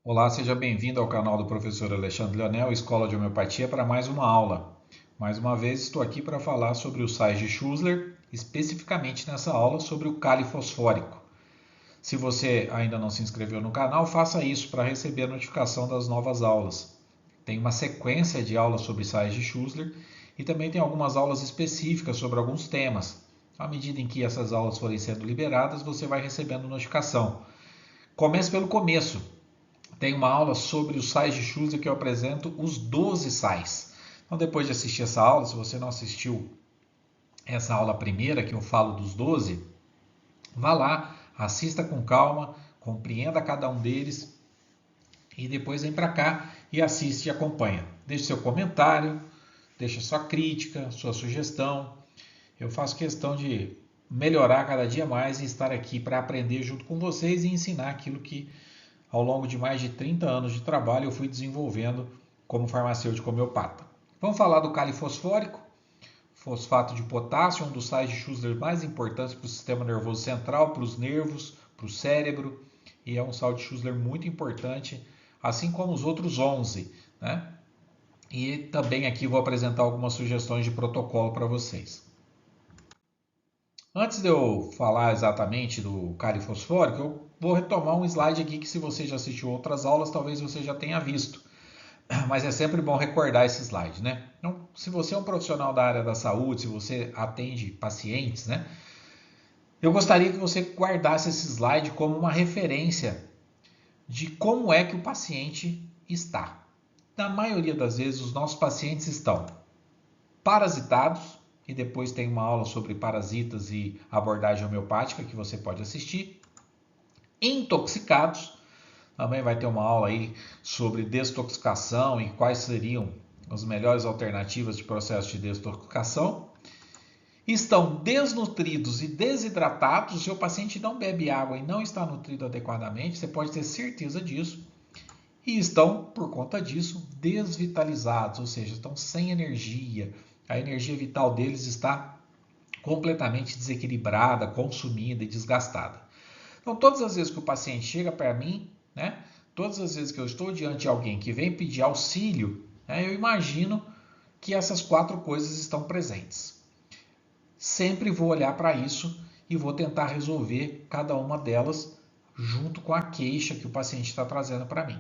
Olá, seja bem-vindo ao canal do professor Alexandre Leonel, Escola de Homeopatia, para mais uma aula. Mais uma vez estou aqui para falar sobre os sais de Schussler, especificamente nessa aula sobre o cáli fosfórico. Se você ainda não se inscreveu no canal, faça isso para receber a notificação das novas aulas. Tem uma sequência de aulas sobre sais de Schussler e também tem algumas aulas específicas sobre alguns temas. À medida em que essas aulas forem sendo liberadas, você vai recebendo notificação. Comece pelo começo. Tem uma aula sobre os sais de Schuster que eu apresento os 12 sais. Então, depois de assistir essa aula, se você não assistiu essa aula primeira, que eu falo dos 12, vá lá, assista com calma, compreenda cada um deles e depois vem para cá e assiste e acompanha. Deixe seu comentário, deixe sua crítica, sua sugestão. Eu faço questão de melhorar cada dia mais e estar aqui para aprender junto com vocês e ensinar aquilo que ao longo de mais de 30 anos de trabalho eu fui desenvolvendo como farmacêutico homeopata. Vamos falar do cáli fosfórico, fosfato de potássio, um dos sais de Schussler mais importantes para o sistema nervoso central, para os nervos, para o cérebro, e é um sal de Schussler muito importante, assim como os outros 11, né? E também aqui vou apresentar algumas sugestões de protocolo para vocês. Antes de eu falar exatamente do cáli fosfórico, eu vou retomar um slide aqui que, se você já assistiu outras aulas, talvez você já tenha visto. Mas é sempre bom recordar esse slide, né? Então, se você é um profissional da área da saúde, se você atende pacientes, né? Eu gostaria que você guardasse esse slide como uma referência de como é que o paciente está. Na maioria das vezes, os nossos pacientes estão parasitados, e depois tem uma aula sobre parasitas e abordagem homeopática que você pode assistir. Intoxicados, também vai ter uma aula aí sobre desintoxicação e quais seriam as melhores alternativas de processo de desintoxicação. Estão desnutridos e desidratados. Se o paciente não bebe água e não está nutrido adequadamente, você pode ter certeza disso. E estão, por conta disso, desvitalizados, ou seja, estão sem energia. A energia vital deles está completamente desequilibrada, consumida e desgastada. Então, todas as vezes que o paciente chega para mim, né, todas as vezes que eu estou diante de alguém que vem pedir auxílio, né, eu imagino que essas quatro coisas estão presentes. Sempre vou olhar para isso e vou tentar resolver cada uma delas junto com a queixa que o paciente está trazendo para mim.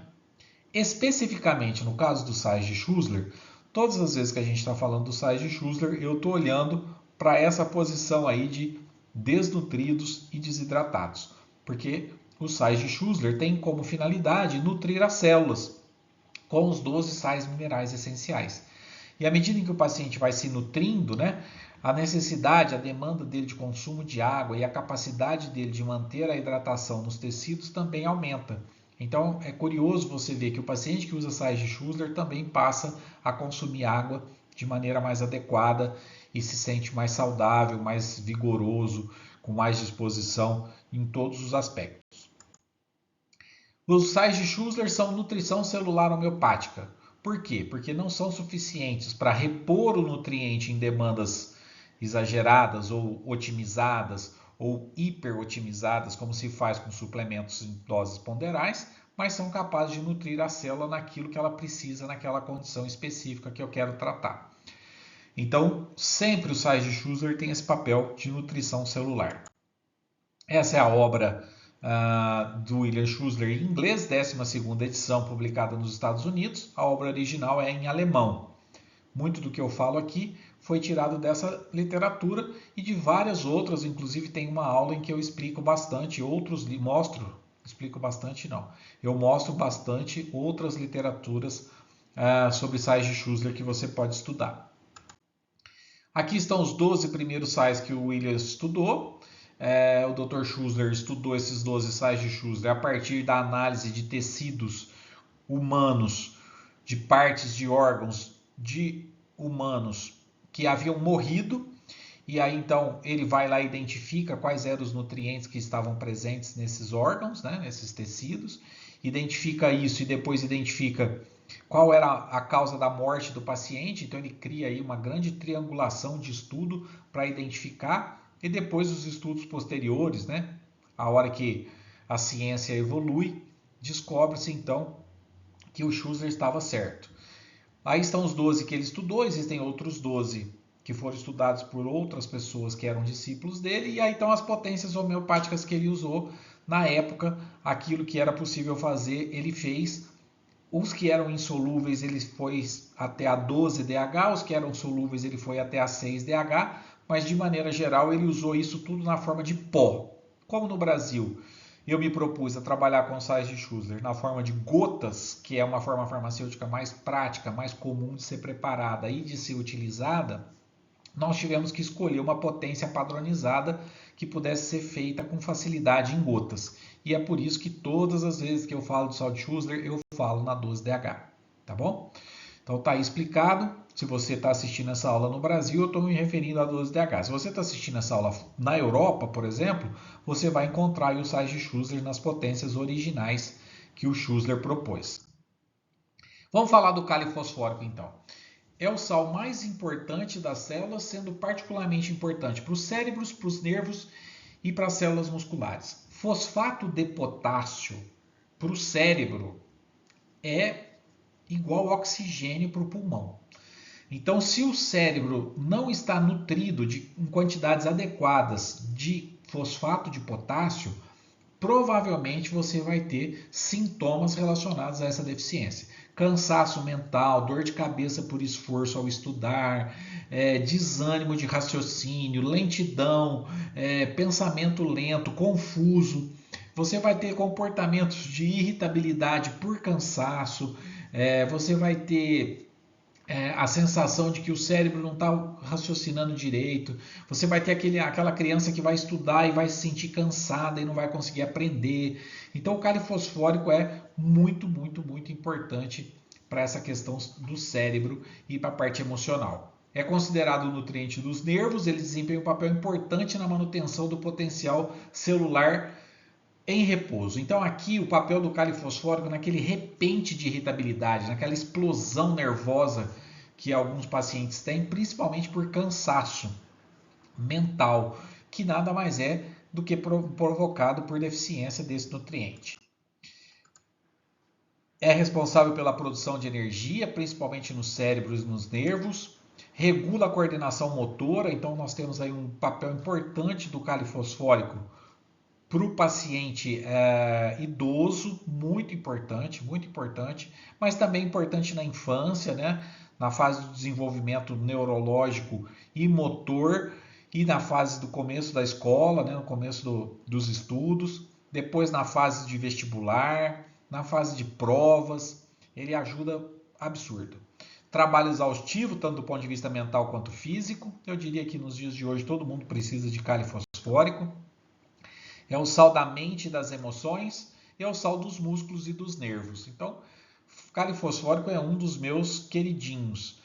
Especificamente no caso do sais de Schussler, todas as vezes que a gente está falando do sais de Schussler, eu estou olhando para essa posição aí de desnutridos e desidratados, porque os sais de Schussler têm como finalidade nutrir as células com os 12 sais minerais essenciais. E à medida em que o paciente vai se nutrindo, né, a necessidade, a demanda dele de consumo de água e a capacidade dele de manter a hidratação nos tecidos também aumenta. Então é curioso você ver que o paciente que usa sais de Schussler também passa a consumir água de maneira mais adequada e se sente mais saudável, mais vigoroso, com mais disposição em todos os aspectos. Os sais de Schussler são nutrição celular homeopática. Por quê? Porque não são suficientes para repor o nutriente em demandas exageradas ou otimizadas ou hiperotimizadas, como se faz com suplementos em doses ponderais, mas são capazes de nutrir a célula naquilo que ela precisa, naquela condição específica que eu quero tratar. Então, sempre os sais de Schussler têm esse papel de nutrição celular. Essa é a obra do William Schussler em inglês, 12ª edição, publicada nos Estados Unidos. A obra original é em alemão. Muito do que eu falo aqui foi tirado dessa literatura e de várias outras, inclusive tem uma aula em que eu explico bastante, explico bastante não, eu mostro bastante outras literaturas sobre sais de Schussler que você pode estudar. Aqui estão os 12 primeiros sais que o Williams estudou. O Dr. Schussler estudou esses 12 sais de Schussler a partir da análise de tecidos humanos, de partes de órgãos de humanos que haviam morrido. E aí então ele vai lá e identifica quais eram os nutrientes que estavam presentes nesses órgãos, né, nesses tecidos, identifica isso e depois identifica qual era a causa da morte do paciente. Então ele cria aí uma grande triangulação de estudo para identificar, e depois os estudos posteriores, né, a hora que a ciência evolui, descobre-se então que o Schussler estava certo. Aí estão os 12 que ele estudou, existem outros 12 que foram estudados por outras pessoas que eram discípulos dele, e aí estão as potências homeopáticas que ele usou na época. Aquilo que era possível fazer, ele fez. Os que eram insolúveis, ele foi até a 12DH, os que eram solúveis, ele foi até a 6DH, mas de maneira geral ele usou isso tudo na forma de pó. Como no Brasil eu me propus a trabalhar com sais de Schussler na forma de gotas, que é uma forma farmacêutica mais prática, mais comum de ser preparada e de ser utilizada, nós tivemos que escolher uma potência padronizada que pudesse ser feita com facilidade em gotas. E é por isso que todas as vezes que eu falo de sal de Schussler, eu falo na 12DH, tá bom? Então tá aí explicado. Se você está assistindo essa aula no Brasil, eu estou me referindo a 12DH. Se você está assistindo essa aula na Europa, por exemplo, você vai encontrar os sais de Schussler nas potências originais que o Schussler propôs. Vamos falar do cálice fosfórico então. É o sal mais importante das células, sendo particularmente importante para os cérebros, para os nervos e para as células musculares. Fosfato de potássio para o cérebro é igual oxigênio para o pulmão. Então, se o cérebro não está nutrido em quantidades adequadas de fosfato de potássio, provavelmente você vai ter sintomas relacionados a essa deficiência. Cansaço mental, dor de cabeça por esforço ao estudar, desânimo de raciocínio, lentidão, pensamento lento, confuso. Você vai ter comportamentos de irritabilidade por cansaço, você vai ter a sensação de que o cérebro não está raciocinando direito. Você vai ter aquela criança que vai estudar e vai se sentir cansada e não vai conseguir aprender. Então o cálice fosfórico é muito, muito, muito importante para essa questão do cérebro e para a parte emocional. É considerado o nutriente dos nervos, ele desempenha um papel importante na manutenção do potencial celular em repouso. Então aqui o papel do cálice fosfórico naquele repente de irritabilidade, naquela explosão nervosa que alguns pacientes têm, principalmente por cansaço mental, que nada mais é do que provocado por deficiência desse nutriente. É responsável pela produção de energia, principalmente nos cérebros e nos nervos. Regula a coordenação motora, então nós temos aí um papel importante do cálice fosfórico para o paciente idoso, muito importante, mas também importante na infância, né? Na fase do desenvolvimento neurológico e motor, e na fase do começo da escola, né? No começo dos estudos, depois na fase de vestibular, na fase de provas, ele ajuda absurdo. Trabalho exaustivo, tanto do ponto de vista mental quanto físico. Eu diria que nos dias de hoje todo mundo precisa de cálice fosfórico. É o sal da mente e das emoções, e é o sal dos músculos e dos nervos. Então, cálice fosfórico é um dos meus queridinhos.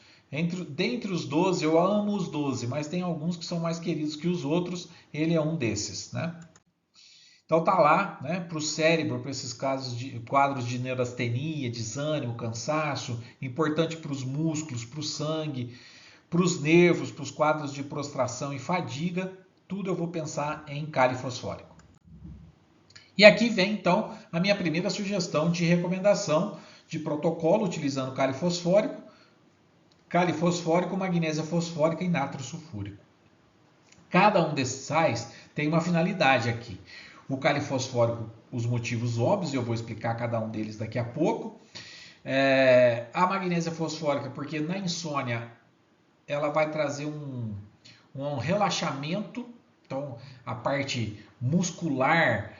Dentre os 12, eu amo os 12, mas tem alguns que são mais queridos que os outros, ele é um desses, né? Então tá lá, né, para o cérebro, para esses quadros de neurastenia, desânimo, cansaço, importante para os músculos, para o sangue, para os nervos, para os quadros de prostração e fadiga, tudo eu vou pensar em cálice fosfórico. E aqui vem então a minha primeira sugestão de recomendação de protocolo utilizando cálice fosfórico, magnésia fosfórica e natro sulfúrico. Cada um desses sais tem uma finalidade aqui. O cálice fosfórico, os motivos óbvios, eu vou explicar cada um deles daqui a pouco. A magnésia fosfórica, porque na insônia ela vai trazer um relaxamento, então a parte muscular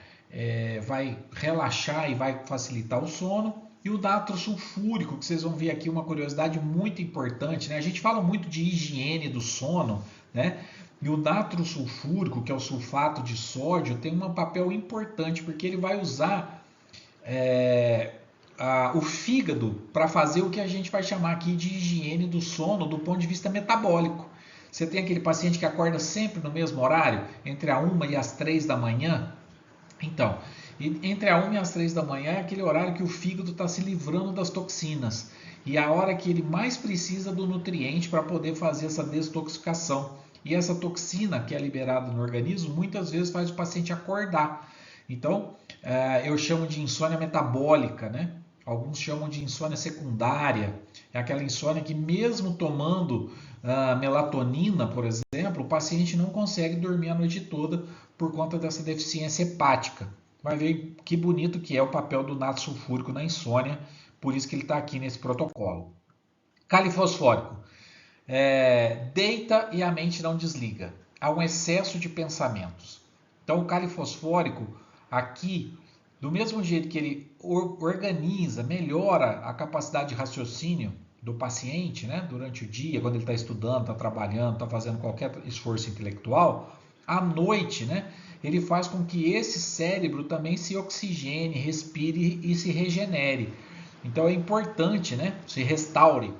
vai relaxar e vai facilitar o sono. E o natro sulfúrico, que vocês vão ver aqui uma curiosidade muito importante, né? A gente fala muito de higiene do sono, né? E o natro sulfúrico, que é o sulfato de sódio, tem um papel importante porque ele vai usar o fígado para fazer o que a gente vai chamar aqui de higiene do sono do ponto de vista metabólico. Você tem aquele paciente que acorda sempre no mesmo horário, entre a 1 e as 3 da manhã. Então, entre a 1 e as 3 da manhã é aquele horário que o fígado está se livrando das toxinas. E é a hora que ele mais precisa do nutriente para poder fazer essa desintoxicação. E essa toxina que é liberada no organismo muitas vezes faz o paciente acordar. Então, eu chamo de insônia metabólica, né? Alguns chamam de insônia secundária. É aquela insônia que mesmo tomando melatonina, por exemplo, o paciente não consegue dormir a noite toda por conta dessa deficiência hepática. Vai ver que bonito que é o papel do nato sulfúrico na insônia, por isso que ele está aqui nesse protocolo. Cálice fosfórico. Deita e a mente não desliga. Há um excesso de pensamentos. Então, o cálice fosfórico, aqui, do mesmo jeito que ele organiza, melhora a capacidade de raciocínio do paciente, né, durante o dia, quando ele está estudando, está trabalhando, está fazendo qualquer esforço intelectual, à noite, né, ele faz com que esse cérebro também se oxigene, respire e se regenere. Então é importante, né, se restaure.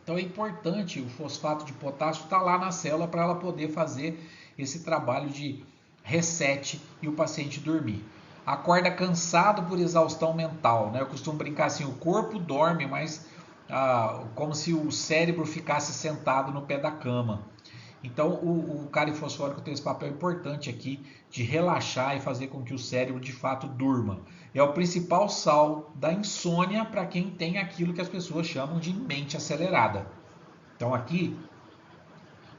Então é importante o fosfato de potássio estar lá na célula para ela poder fazer esse trabalho de reset e o paciente dormir. Acorda cansado por exaustão mental, né? Eu costumo brincar assim, o corpo dorme, mas como se o cérebro ficasse sentado no pé da cama. Então o cálice fosfórico tem esse papel importante aqui de relaxar e fazer com que o cérebro de fato durma. É o principal sal da insônia para quem tem aquilo que as pessoas chamam de mente acelerada. Então aqui,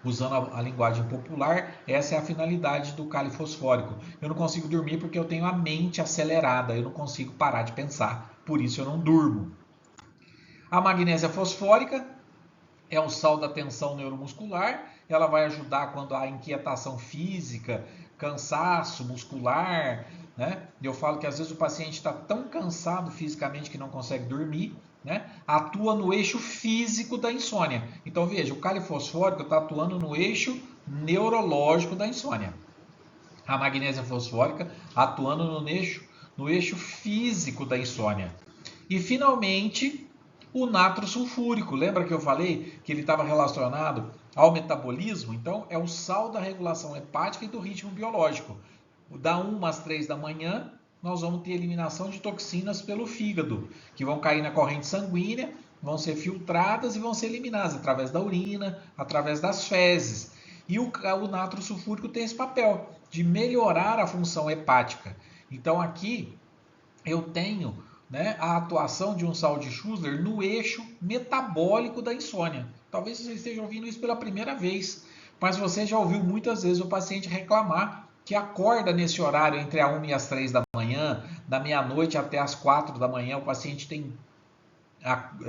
usando a linguagem popular, essa é a finalidade do cálice fosfórico. Eu não consigo dormir porque eu tenho a mente acelerada, eu não consigo parar de pensar, por isso eu não durmo. A magnésia fosfórica é o sal da tensão neuromuscular, ela vai ajudar quando há inquietação física, cansaço muscular, né? Eu falo que às vezes o paciente está tão cansado fisicamente que não consegue dormir, né? Atua no eixo físico da insônia. Então veja, o cálice fosfórico está atuando no eixo neurológico da insônia. A magnésia fosfórica atuando no eixo físico da insônia. E finalmente, o natro sulfúrico. Lembra que eu falei que ele estava relacionado ao metabolismo? Então, é o sal da regulação hepática e do ritmo biológico. Da 1 às 3 da manhã, nós vamos ter eliminação de toxinas pelo fígado, que vão cair na corrente sanguínea, vão ser filtradas e vão ser eliminadas através da urina, através das fezes. E o natro sulfúrico tem esse papel de melhorar a função hepática. Então, aqui eu tenho, né, a atuação de um sal de Schussler no eixo metabólico da insônia. Talvez você esteja ouvindo isso pela primeira vez, mas você já ouviu muitas vezes o paciente reclamar que acorda nesse horário entre a 1 e as 3 da manhã, da meia-noite até as 4 da manhã, o paciente tem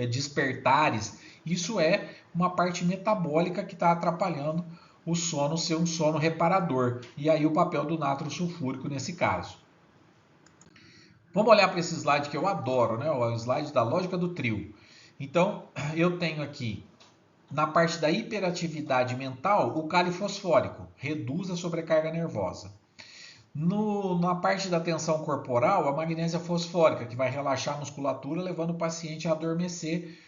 despertares. Isso é uma parte metabólica que está atrapalhando o sono ser um sono reparador. E aí o papel do natro sulfúrico nesse caso. Vamos olhar para esse slide que eu adoro, né? O slide da lógica do trio. Então, eu tenho aqui, na parte da hiperatividade mental, o cálice fosfórico, reduz a sobrecarga nervosa. Na parte da tensão corporal, a magnésia fosfórica, que vai relaxar a musculatura, levando o paciente a adormecer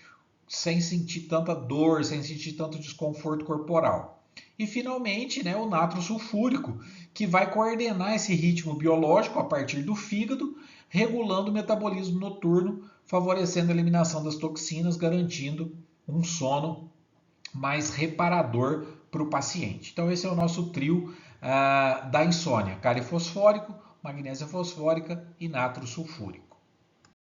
sem sentir tanta dor, sem sentir tanto desconforto corporal. E finalmente, né, o natro sulfúrico, que vai coordenar esse ritmo biológico a partir do fígado, regulando o metabolismo noturno, favorecendo a eliminação das toxinas, garantindo um sono mais reparador para o paciente. Então esse é o nosso trio da insônia: cálice fosfórico, magnésia fosfórica e natro sulfúrico.